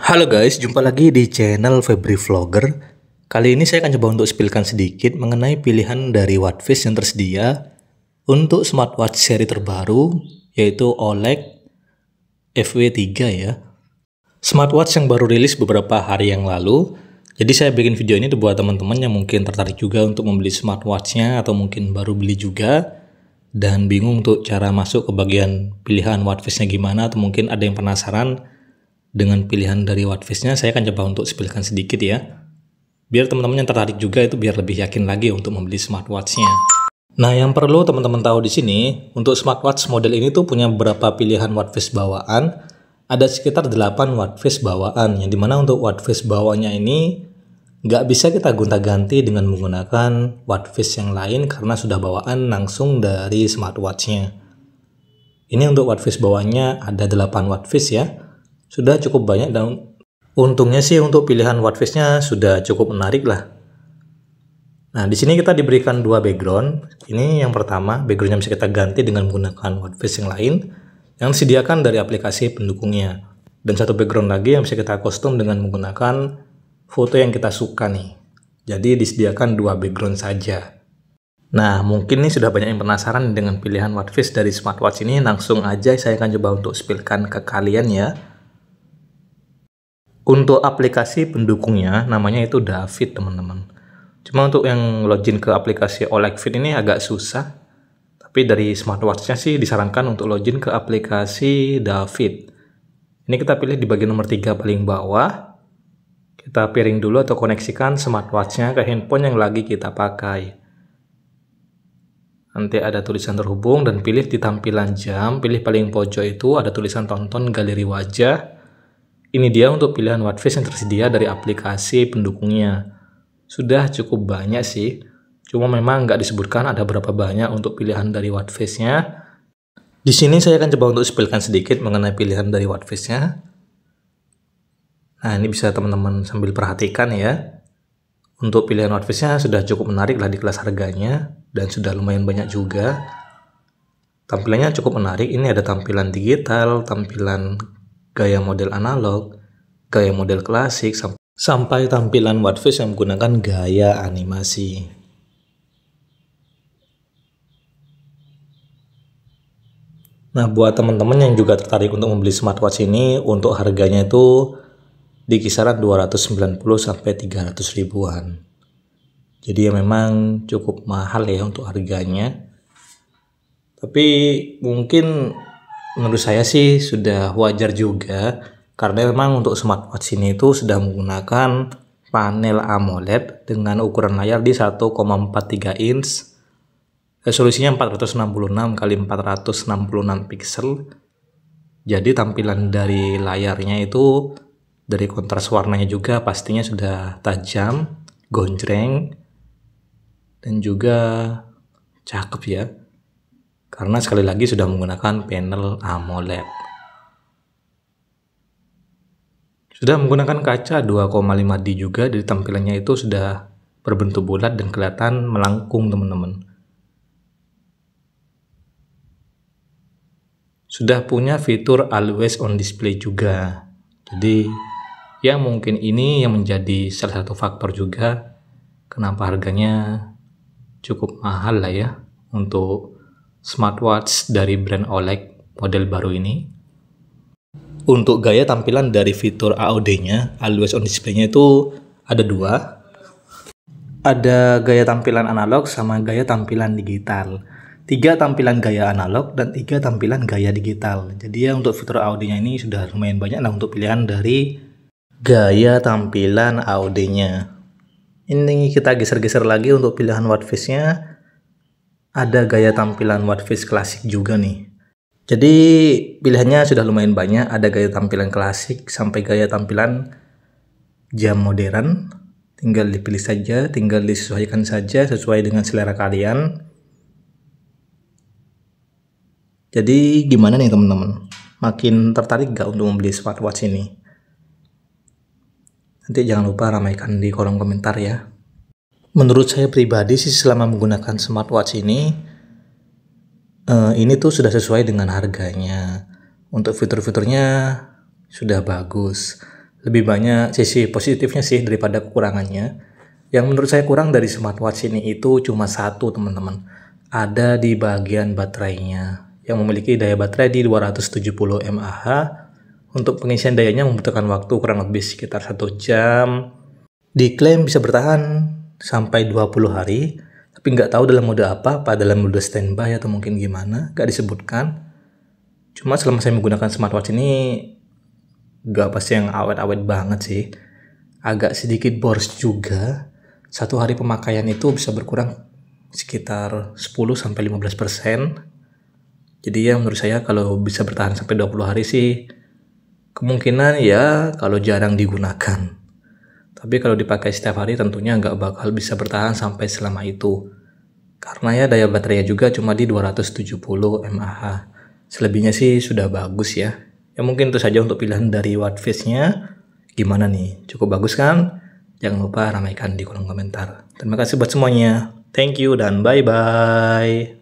Halo guys, jumpa lagi di channel Febri Vlogger. Kali ini saya akan coba untuk spillkan sedikit mengenai pilihan dari watchface yang tersedia untuk smartwatch seri terbaru, yaitu OLED FW3 ya. Smartwatch yang baru rilis beberapa hari yang lalu. Jadi saya bikin video ini buat teman-teman yang mungkin tertarik juga untuk membeli smartwatchnya atau mungkin baru beli juga dan bingung untuk cara masuk ke bagian pilihan watchface-nya gimana, atau mungkin ada yang penasaran dengan pilihan dari watchface-nya. Saya akan coba untuk spillkan sedikit ya, biar teman-teman yang tertarik juga itu biar lebih yakin lagi untuk membeli smartwatch-nya. Nah, yang perlu teman-teman tahu di sini, untuk smartwatch model ini tuh punya beberapa pilihan watchface bawaan. Ada sekitar 8 watchface bawaan, yang dimana untuk watchface bawaannya ini nggak bisa kita gonta-ganti dengan menggunakan watchface yang lain karena sudah bawaan langsung dari smartwatch-nya. Ini untuk watchface bawaannya ada 8 watchface ya. Sudah cukup banyak dan untungnya sih untuk pilihan watchface-nya sudah cukup menarik lah. Nah, di sini kita diberikan dua background. Ini yang pertama, backgroundnya bisa kita ganti dengan menggunakan watchface yang lain yang disediakan dari aplikasi pendukungnya. Dan satu background lagi yang bisa kita custom dengan menggunakan foto yang kita suka nih. Jadi disediakan dua background saja. Nah, mungkin nih sudah banyak yang penasaran dengan pilihan watchface dari smartwatch ini. Langsung aja saya akan coba untuk spillkan ke kalian ya. Untuk aplikasi pendukungnya namanya itu David teman-teman. Cuma untuk yang login ke aplikasi OLED Fit ini agak susah. Tapi dari smartwatch-nya sih disarankan untuk login ke aplikasi David. Ini kita pilih di bagian nomor 3 paling bawah. Kita pairing dulu atau koneksikan smartwatch-nya ke handphone yang lagi kita pakai. Nanti ada tulisan terhubung dan pilih di tampilan jam. Pilih paling pojok itu ada tulisan tonton galeri wajah. Ini dia untuk pilihan watchface yang tersedia dari aplikasi pendukungnya. Sudah cukup banyak sih, cuma memang nggak disebutkan ada berapa banyak untuk pilihan dari watchface-nya. Di sini saya akan coba untuk spillkan sedikit mengenai pilihan dari watchface-nya. Nah, ini bisa teman-teman sambil perhatikan ya. Untuk pilihan watchface-nya sudah cukup menarik lah di kelas harganya, dan sudah lumayan banyak juga. Tampilannya cukup menarik, ini ada tampilan digital, tampilan gaya model analog, gaya model klasik, sampai tampilan watchface yang menggunakan gaya animasi. Nah, buat teman-teman yang juga tertarik untuk membeli smartwatch ini, untuk harganya itu di kisaran 290 sampai 300 ribuan. Jadi ya memang cukup mahal ya untuk harganya. Tapi mungkin menurut saya sih sudah wajar juga, karena memang untuk smartwatch ini itu sudah menggunakan panel AMOLED dengan ukuran layar di 1,43 inch, resolusinya 466 x 466 pixel. Jadi tampilan dari layarnya itu dari kontras warnanya juga pastinya sudah tajam, gonjreng, dan juga cakep ya. Karena sekali lagi sudah menggunakan panel AMOLED. Sudah menggunakan kaca 2,5D juga, dari tampilannya itu sudah berbentuk bulat dan kelihatan melengkung teman-teman. Sudah punya fitur always on display juga. Jadi ya mungkin ini yang menjadi salah satu faktor juga kenapa harganya cukup mahal lah ya untuk smartwatch dari brand OLED model baru ini. Untuk gaya tampilan dari fitur AOD-nya, always on display-nya itu ada dua. Ada gaya tampilan analog sama gaya tampilan digital. 3 tampilan gaya analog dan 3 tampilan gaya digital. Jadi ya untuk fitur AOD-nya ini sudah lumayan banyak lah untuk pilihan dari gaya tampilan AOD-nya. Ini kita geser-geser lagi untuk pilihan watchface-nya. Ada gaya tampilan watchface klasik juga nih. Jadi pilihannya sudah lumayan banyak. Ada gaya tampilan klasik sampai gaya tampilan jam modern. Tinggal dipilih saja, tinggal disesuaikan saja sesuai dengan selera kalian. Jadi gimana nih teman-teman? Makin tertarik gak untuk membeli smartwatch ini? Nanti jangan lupa ramaikan di kolom komentar ya. Menurut saya pribadi sih selama menggunakan smartwatch ini tuh sudah sesuai dengan harganya. Untuk fitur-fiturnya sudah bagus. lebih banyak sisi positifnya sih daripada kekurangannya. Yang menurut saya kurang dari smartwatch ini itu cuma satu, teman-teman. Ada di bagian baterainya yang memiliki daya baterai di 270 mAh. Untuk pengisian dayanya membutuhkan waktu kurang lebih sekitar 1 jam. Diklaim bisa bertahan sampai 20 hari, tapi nggak tahu dalam mode apa dalam mode standby atau mungkin gimana, nggak disebutkan. Cuma selama saya menggunakan smartwatch ini, nggak pasti yang awet-awet banget sih. Agak sedikit boros juga. 1 hari pemakaian itu bisa berkurang sekitar 10-15%. Jadi ya menurut saya kalau bisa bertahan sampai 20 hari sih, kemungkinan ya kalau jarang digunakan. Tapi kalau dipakai setiap hari tentunya nggak bakal bisa bertahan sampai selama itu. Karena ya daya baterainya juga cuma di 270 mAh. Selebihnya sih sudah bagus ya. Ya mungkin itu saja untuk pilihan dari Watchface-nya. Gimana nih? Cukup bagus kan? Jangan lupa ramaikan di kolom komentar. Terima kasih buat semuanya. Thank you dan bye-bye.